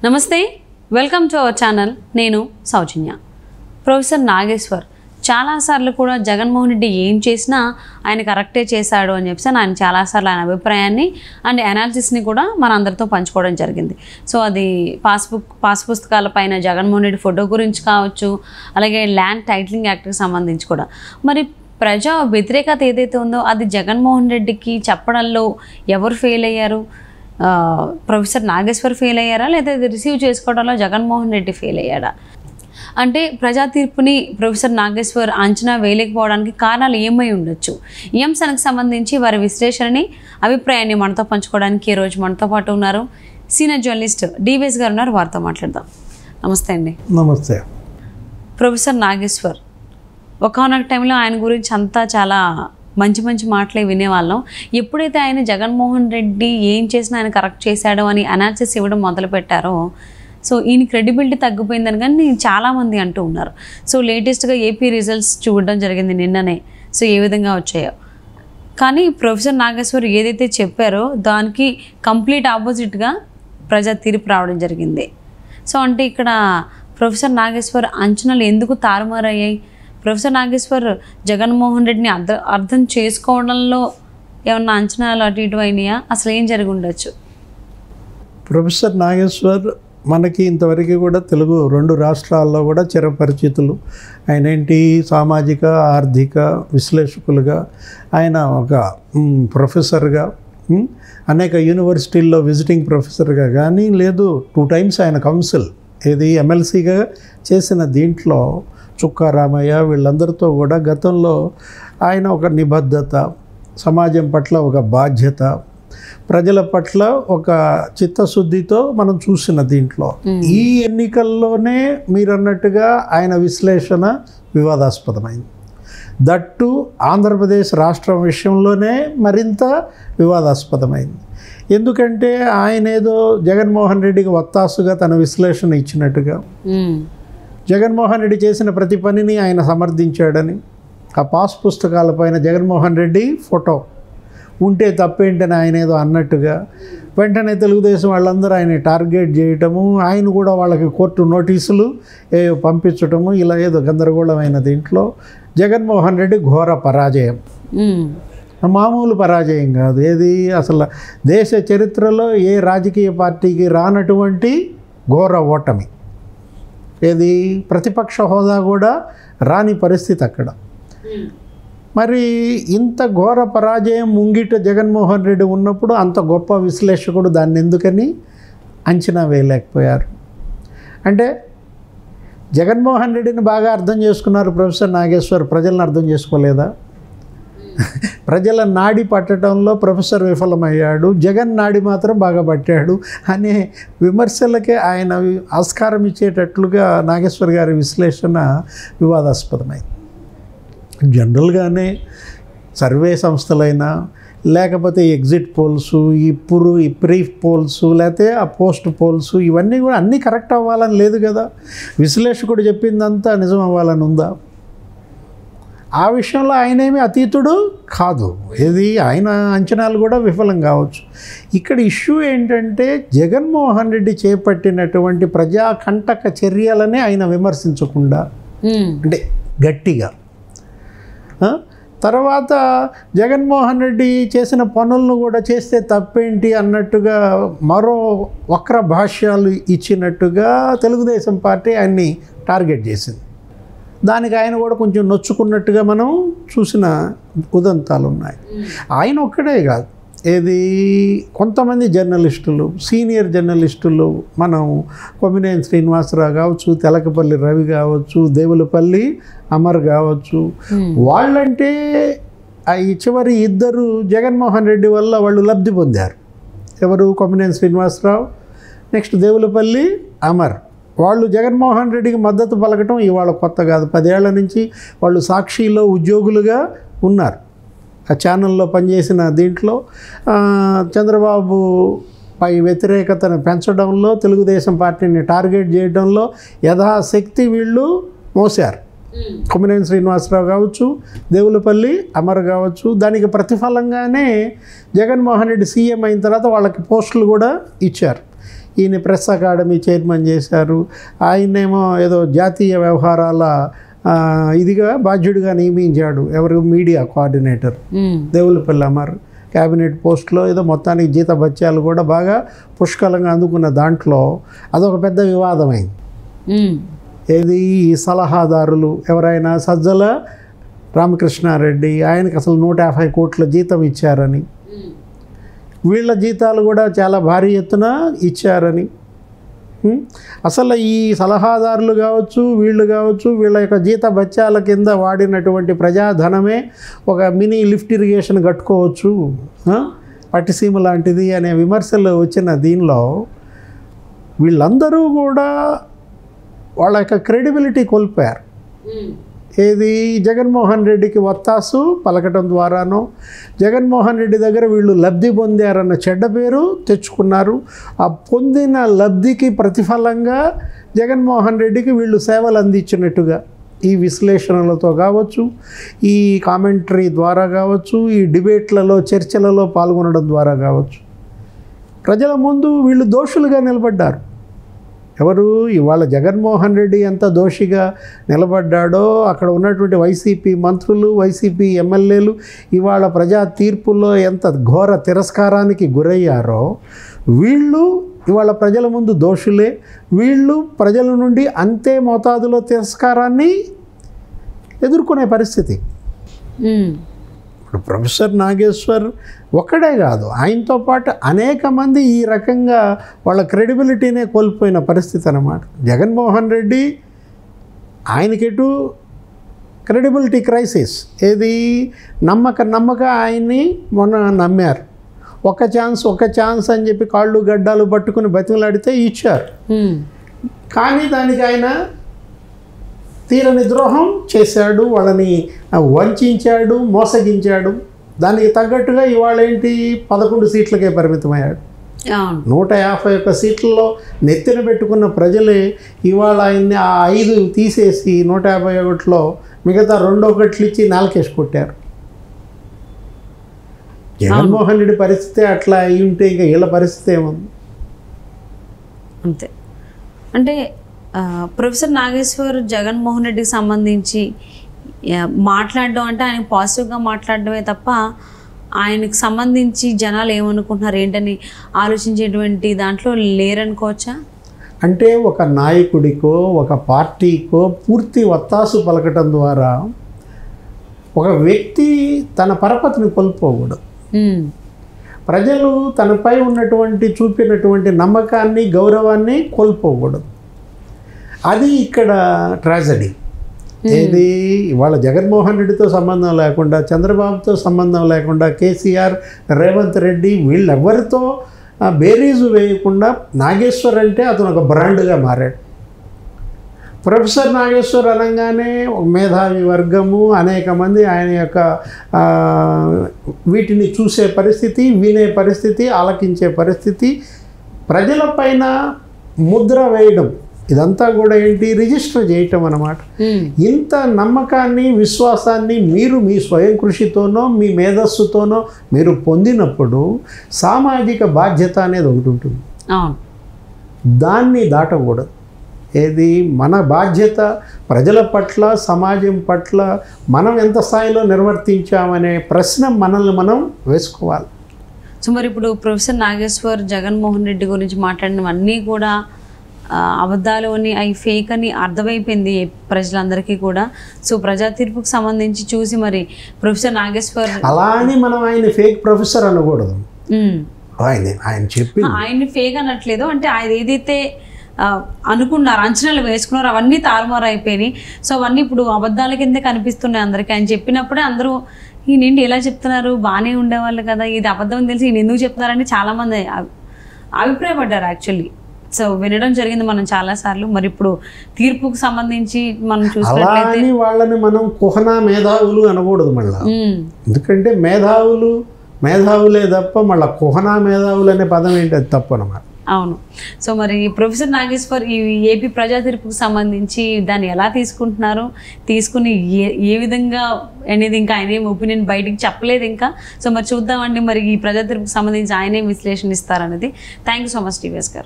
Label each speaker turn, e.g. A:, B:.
A: నమస్తే, welcome to our channel. నేను సౌజన్య. Professor Nageshwar చాలాసార్లు కూడా జగన్మోహన్ రెడ్డి ఏం చేసినా ఆయన కరెక్టే చేశాడు అని చెప్పేసి ఆయన చాలాసార్లు ఆయన అభిప్రాయాన్ని అండ్ అనాలిసిస్ని కూడా మన అందరితో పంచుకోవడం జరిగింది. సో అది పాస్ పుస్తకాల పైన జగన్మోహన్ రెడ్డి ఫోటో గురించి కావచ్చు, అలాగే ల్యాండ్ టైటిలింగ్ యాక్ట్కి సంబంధించి కూడా. మరి ప్రజా వ్యతిరేకత ఏదైతే ఉందో అది జగన్మోహన్ రెడ్డికి చెప్పడంలో ఎవరు ఫెయిల్ అయ్యారు? ప్రొఫెసర్ నాగేశ్వర్ ఫెయిల్ అయ్యారా, లేదా ఇది రిసీవ్ చేసుకోవడంలో జగన్మోహన్ రెడ్డి ఫెయిల్ అయ్యాడా? అంటే ప్రజా తీర్పుని ప్రొఫెసర్ నాగేశ్వర్ అంచనా వేయలేకపోవడానికి కారణాలు ఏమై ఉండొచ్చు? ఈ అంశానికి సంబంధించి వారి విశ్లేషణని, అభిప్రాయాన్ని మనతో పంచుకోవడానికి ఈరోజు మనతో పాటు ఉన్నారు సీనియర్ జర్నలిస్ట్ డివిఎస్ గారు ఉన్నారు. వారితో మాట్లాడదాం. నమస్తే అండి.
B: నమస్తే.
A: ప్రొఫెసర్ నాగేశ్వర్ ఒకానొక టైంలో ఆయన గురించి అంతా చాలా మంచి మంచి మాటలే వినేవాళ్ళం. ఎప్పుడైతే ఆయన జగన్మోహన్ రెడ్డి ఏం చేసినా ఆయన కరెక్ట్ చేశాడో అని అనాలిసిస్ ఇవ్వడం మొదలుపెట్టారో, సో ఈయన క్రెడిబిలిటీ తగ్గిపోయిందని కానీ చాలామంది అంటూ ఉన్నారు. సో లేటెస్ట్గా ఏపీ రిజల్ట్స్ చూడడం జరిగింది నిన్ననే. సో ఏ విధంగా వచ్చాయో కానీ ప్రొఫెసర్ నాగేశ్వర్ ఏదైతే చెప్పారో దానికి కంప్లీట్ ఆపోజిట్గా ప్రజా తీర్పు రావడం జరిగింది. సో అంటే ఇక్కడ ప్రొఫెసర్ నాగేశ్వర్ అంచనాలు ఎందుకు తారుమారయ్యాయి? ప్రొఫెసర్ నాగేశ్వర్ జగన్మోహన్ రెడ్డిని అర్థం చేసుకోవడంలో ఏమన్నా అంచనాలు అటు ఇటు అయినాయా? అసలు ఏం జరిగి ఉండొచ్చు?
B: ప్రొఫెసర్ నాగేశ్వర్ మనకి ఇంతవరకు కూడా తెలుగు 2 రాష్ట్రాల్లో కూడా చిరపరిచితులు. ఆయన ఏంటి, సామాజిక ఆర్థిక విశ్లేషకులుగా, ఆయన ఒక ప్రొఫెసర్గా, అనేక యూనివర్సిటీల్లో విజిటింగ్ ప్రొఫెసర్గా కానీ, లేదు 2 టైమ్స్ ఆయన కౌన్సిల్ ఎమ్మెల్సీగా చేసిన దీంట్లో చుక్కా రామయ్య వీళ్ళందరితో కూడా గతంలో ఆయన ఒక నిబద్ధత, సమాజం పట్ల ఒక బాధ్యత, ప్రజల పట్ల ఒక చిత్తశుద్ధితో మనం చూసిన దీంట్లో ఈ ఎన్నికల్లోనే మీరన్నట్టుగా ఆయన విశ్లేషణ వివాదాస్పదమైంది. దట్టు ఆంధ్రప్రదేశ్ రాష్ట్రం విషయంలోనే మరింత వివాదాస్పదమైంది. ఎందుకంటే ఆయన ఏదో జగన్మోహన్ రెడ్డికి వత్తాసుగా తన విశ్లేషణ ఇచ్చినట్టుగా, జగన్మోహన్ రెడ్డి చేసిన ప్రతి పనిని ఆయన సమర్థించాడని, ఆ పాస్ పుస్తకాలపైన జగన్మోహన్ రెడ్డి ఫోటో ఉంటే తప్పేంటని ఆయన ఏదో అన్నట్టుగా వెంటనే తెలుగుదేశం వాళ్ళందరూ ఆయన టార్గెట్ చేయటము, ఆయన కూడా వాళ్ళకి కోర్టు నోటీసులు పంపించటము, ఇలా ఏదో గందరగోళమైన దీంట్లో జగన్మోహన్ రెడ్డి ఘోర పరాజయం. మామూలు పరాజయం కాదు. అసలు దేశ చరిత్రలో ఏ రాజకీయ పార్టీకి రానటువంటి ఘోర ఓటమి. ప్రతిపక్ష హోదా కూడా రాని పరిస్థితి అక్కడ. మరి ఇంత ఘోర పరాజయం ముంగిట జగన్మోహన్ రెడ్డి ఉన్నప్పుడు అంత గొప్ప విశ్లేషకుడు దాన్ని ఎందుకని అంచనా వేయలేకపోయారు? అంటే జగన్మోహన్ రెడ్డిని బాగా అర్థం చేసుకున్నారు ప్రొఫెసర్ నాగేశ్వర్, ప్రజలను అర్థం చేసుకోలేదా? ప్రజల నాడి పట్టడంలో ప్రొఫెసర్ విఫలమయ్యాడు, జగన్ నాడి మాత్రం బాగా పట్టాడు అనే విమర్శలకే ఆయన ఆస్కారం ఇచ్చేటట్లుగా నాగేశ్వర్ గారి విశ్లేషణ వివాదాస్పదమైంది. జనరల్గానే సర్వే సంస్థలైనా, లేకపోతే ఎగ్జిట్ పోల్స్, ఈ ప్రీ పోల్స్, లేకపోతే ఆ పోస్ట్ పోల్స్, ఇవన్నీ కూడా అన్నీ కరెక్ట్ అవ్వాలని లేదు కదా. విశ్లేషకుడు చెప్పిందంతా నిజం అవ్వాలని ఉందా? ఆ విషయంలో ఆయనేమి అతీతుడు కాదు. ఆయన అంచనాలు కూడా విఫలం కావచ్చు. ఇక్కడ ఇష్యూ ఏంటంటే జగన్మోహన్ రెడ్డి చేపట్టినటువంటి ప్రజాకంటక చర్యలనే ఆయన విమర్శించకుండా, అంటే గట్టిగా, తర్వాత జగన్మోహన్ రెడ్డి చేసిన పనులను కూడా చేస్తే తప్పేంటి అన్నట్టుగా మరో వక్ర భాష్యాలు ఇచ్చినట్టుగా తెలుగుదేశం పార్టీ ఆయన్ని టార్గెట్ చేసింది. దానికి ఆయన కూడా కొంచెం నొచ్చుకున్నట్టుగా మనం చూసిన ఉదంతాలు ఉన్నాయి. ఆయన ఒక్కడే కాదు, కొంతమంది జర్నలిస్టులు, సీనియర్ జర్నలిస్టులు, మనం కొమ్మినేని శ్రీనివాసరావు కావచ్చు, తెలకపల్లి రవి కావచ్చు, దేవులపల్లి అమర్ కావచ్చు, వాళ్ళంటే ఈ చివరి 2 జగన్మోహన్ రెడ్డి వల్ల వాళ్ళు లబ్ధి పొందారు. ఎవరు? కొమ్మినేని శ్రీనివాసరావు, నెక్స్ట్ దేవులపల్లి అమర్. వాళ్ళు జగన్మోహన్ రెడ్డికి మద్దతు పలకటం ఇవాళ కొత్త కాదు. 10 ఏళ్ల నుంచి వాళ్ళు సాక్షిలో ఉద్యోగులుగా ఉన్నారు. ఆ ఛానల్లో పనిచేసిన దీంట్లో చంద్రబాబు పై వ్యతిరేకతను పెంచడంలో, తెలుగుదేశం పార్టీని టార్గెట్ చేయడంలో యథాశక్తి వీళ్ళు మోసారు. కొమ్మినేని శ్రీనివాసరావు కావచ్చు, దేవులపల్లి అమర్ కావచ్చు. దానికి ప్రతిఫలంగానే జగన్మోహన్ రెడ్డి సీఎం అయిన తర్వాత వాళ్ళకి పోస్టులు కూడా ఇచ్చారు. ఈయన ప్రెస్ అకాడమీ చైర్మన్ చేశారు. ఆయనేమో ఏదో జాతీయ వ్యవహారాల ఇదిగా బాధ్యుడిగా నియమించాడు. ఎవరు? Media coordinator Devulapalli Amar. Cabinet పోస్ట్లో ఏదో మొత్తానికి జీత భత్యాలు కూడా బాగా పుష్కలంగా అందుకున్న దాంట్లో అదొక పెద్ద వివాదమైంది. ఏది? ఈ సలహాదారులు ఎవరైనా సజ్జల రామకృష్ణారెడ్డి, ఆయనకి అసలు 150 కోట్ల జీతం ఇచ్చారని, వీళ్ళ జీతాలు కూడా చాలా భారీ ఎత్తున ఇచ్చారని, అసలు ఈ సలహాదారులు కావచ్చు, వీళ్ళు కావచ్చు, వీళ్ళ యొక్క జీత భత్యాల కింద వాడినటువంటి ప్రజాధనమే ఒక మినీ లిఫ్ట్ ఇరిగేషన్ కట్టుకోవచ్చు, పట్టిసీమ లాంటిది అనే విమర్శలు వచ్చిన దీనిలో వీళ్ళందరూ కూడా వాళ్ళ యొక్క క్రెడిబిలిటీ కోల్పోయారు. ఏది? జగన్మోహన్ రెడ్డికి వత్తాసు పలకటం ద్వారానో, జగన్మోహన్ రెడ్డి దగ్గర వీళ్ళు లబ్ధి పొందారన్న చెడ్డ పేరు తెచ్చుకున్నారు. ఆ పొందిన లబ్ధికి ప్రతిఫలంగా జగన్మోహన్ రెడ్డికి వీళ్ళు సేవలు అందించినట్టుగా ఈ విశ్లేషణలతో కావచ్చు, ఈ కామెంటరీ ద్వారా కావచ్చు, ఈ డిబేట్లలో చర్చలలో పాల్గొనడం ద్వారా కావచ్చు, ప్రజల ముందు వీళ్ళు దోషులుగా నిలబడ్డారు. ఎవరు? ఇవాళ జగన్మోహన్ రెడ్డి ఎంత దోషిగా నిలబడ్డాడో, అక్కడ ఉన్నటువంటి వైసీపీ మంత్రులు, వైసీపీ ఎమ్మెల్యేలు ఇవాళ ప్రజా తీర్పుల్లో ఎంత ఘోర తిరస్కారానికి గురయ్యారో, వీళ్ళు ఇవాళ ప్రజల ముందు దోషులే. వీళ్ళు ప్రజల నుండి అంతే మోతాదులో తిరస్కారాన్ని ఎదుర్కొనే పరిస్థితి. ఇప్పుడు ప్రొఫెసర్ నాగేశ్వర్ ఒక్కడే కాదు, ఆయనతో పాటు అనేక మంది ఈ రకంగా వాళ్ళ క్రెడిబిలిటీనే కోల్పోయిన పరిస్థితి అన్నమాట. జగన్మోహన్ రెడ్డి ఆయనకెటు క్రెడిబిలిటీ క్రైసిస్. ఏది? నమ్మక ఆయన్ని మొన్న నమ్మారు. ఒక ఛాన్స్ అని చెప్పి కాళ్ళు గడ్డాలు పట్టుకుని బతిమలాడితే ఇచ్చారు. కానీ దానికి ఆయన తీరని ద్రోహం చేశాడు, వాళ్ళని వంచాడు, మోసగించాడు. దానికి తగ్గట్టుగా ఇవాళ ఏంటి? 11 సీట్లకే పరిమితమయ్యాడు. 151 సీట్లలో నెత్తిన పెట్టుకున్న ప్రజలే ఇవాళ ఆయన్ని ఆ 5 తీసేసి 151లో మిగతా 2 ఒకట్లు ఇచ్చి నాలుకేసి కొట్టారు. జగన్మోహన్ రెడ్డి పరిస్థితి అట్లా అయి ఉంటే ఇంకా వీళ్ళ పరిస్థితి ఏముంది?
A: అంతే. అంటే ప్రొఫెసర్ నాగేశ్వర్ జగన్మోహన్ రెడ్డికి సంబంధించి మాట్లాడడం అంటే ఆయన పాజిటివ్గా మాట్లాడడమే తప్ప ఆయనకు సంబంధించి జనాలు ఏమనుకుంటున్నారు ఏంటని ఆలోచించేటువంటి దాంట్లో లేరనుకోవచ్చా?
B: అంటే ఒక నాయకుడికో ఒక పార్టీకో పూర్తి వత్తాసు పలకటం ద్వారా ఒక వ్యక్తి తన పరపతిని కోల్పోకూడదు. ప్రజలు తనపై ఉన్నటువంటి చూపినటువంటి నమ్మకాన్ని, గౌరవాన్ని కోల్పోకూడదు. అది ఇక్కడ ట్రాజడీ. ఏది? ఇవాళ జగన్మోహన్ రెడ్డితో సంబంధం లేకుండా, చంద్రబాబుతో సంబంధం లేకుండా, కేసీఆర్, రేవంత్ రెడ్డి వీళ్ళెవ్వరితో బేరీజు వేయకుండా నాగేశ్వర్ అంటే అతను ఒక బ్రాండ్గా మారాడు. ప్రొఫెసర్ నాగేశ్వర్ అనగానే మేధావి వర్గము అనేక మంది ఆయన యొక్క వీటిని చూసే పరిస్థితి, వినే పరిస్థితి, ఆలకించే పరిస్థితి, ప్రజలపైన ముద్ర వేయడం, ఇదంతా కూడా ఏంటి? రిజిస్టర్ చేయటం అన్నమాట. ఇంత నమ్మకాన్ని, విశ్వాసాన్ని మీరు మీ స్వయం కృషితోనో మీ మేధస్సుతోనో మీరు పొందినప్పుడు సామాజిక బాధ్యత అనేది ఒకటి ఉంటుంది. దాన్ని దాటకూడదు. ఏది? మన బాధ్యత ప్రజల పట్ల, సమాజం పట్ల మనం ఎంత స్థాయిలో నిర్వర్తించామనే ప్రశ్న మనల్ని మనం వేసుకోవాలి.
A: సో మరి ఇప్పుడు ప్రొఫెసర్ నాగేశ్వర్ జగన్మోహన్ రెడ్డి గురించి మాట్లాడినవన్నీ కూడా అబద్ధాలు అని, అవి ఫేక్ అని అర్థమైపోయింది ప్రజలందరికీ కూడా. సో ప్రజా తీర్పుకు సంబంధించి చూసి మరి ప్రొఫెసర్ నాగేశ్వర్
B: అలా అని మనం ఆయన ఫేక్ ప్రొఫెసర్ అనకూడదు. ఆయన చెప్పి
A: ఆయన్ని ఫేక్ అనట్లేదు. అంటే ఆయన ఏదైతే అనుకున్నారు, అంచనాలు వేసుకున్నారు, అవన్నీ తారుమారు అయిపోయినాయి. సో అవన్నీ ఇప్పుడు అబద్ధాల కిందే కనిపిస్తున్నాయి అందరికీ. ఆయన చెప్పినప్పుడే అందరూ ఈయనండి ఎలా చెప్తున్నారు, బాగానే ఉండేవాళ్ళు కదా, ఇది అబద్ధం తెలిసి ఈయన ఎందుకు చెప్తున్నారని చాలామంది అభిప్రాయపడ్డారు యాక్చువల్లీ. సో వినడం జరిగింది మనం చాలాసార్లు. మరి ఇప్పుడు తీర్పుకు సంబంధించి మనం చూసినట్లయితే
B: వాళ్ళని మనం కుహనా మేధావులు అనకూడదు మళ్ళీ. ఎందుకంటే మేధావులే తప్ప మళ్ళీ కుహనా మేధావులు అనే పదం ఏంటి? అది తప్పు అన్నమాట.
A: అవును. సో మరి ప్రొఫెసర్ నాగేశ్వర్ ఈ ఏపీ ప్రజా తీర్పుకు సంబంధించి దాన్ని ఎలా తీసుకుంటున్నారు, తీసుకుని ఏ విధంగా అనేది ఇంకా ఆయన ఏం ఒపీనియన్ బయటికి చెప్పలేదు ఇంకా. సో మరి చూద్దామండి మరి ఈ ప్రజా తీర్పుకు సంబంధించి ఆయన ఏం విశ్లేషణ ఇస్తారనేది. Thank you so much TVS గారు.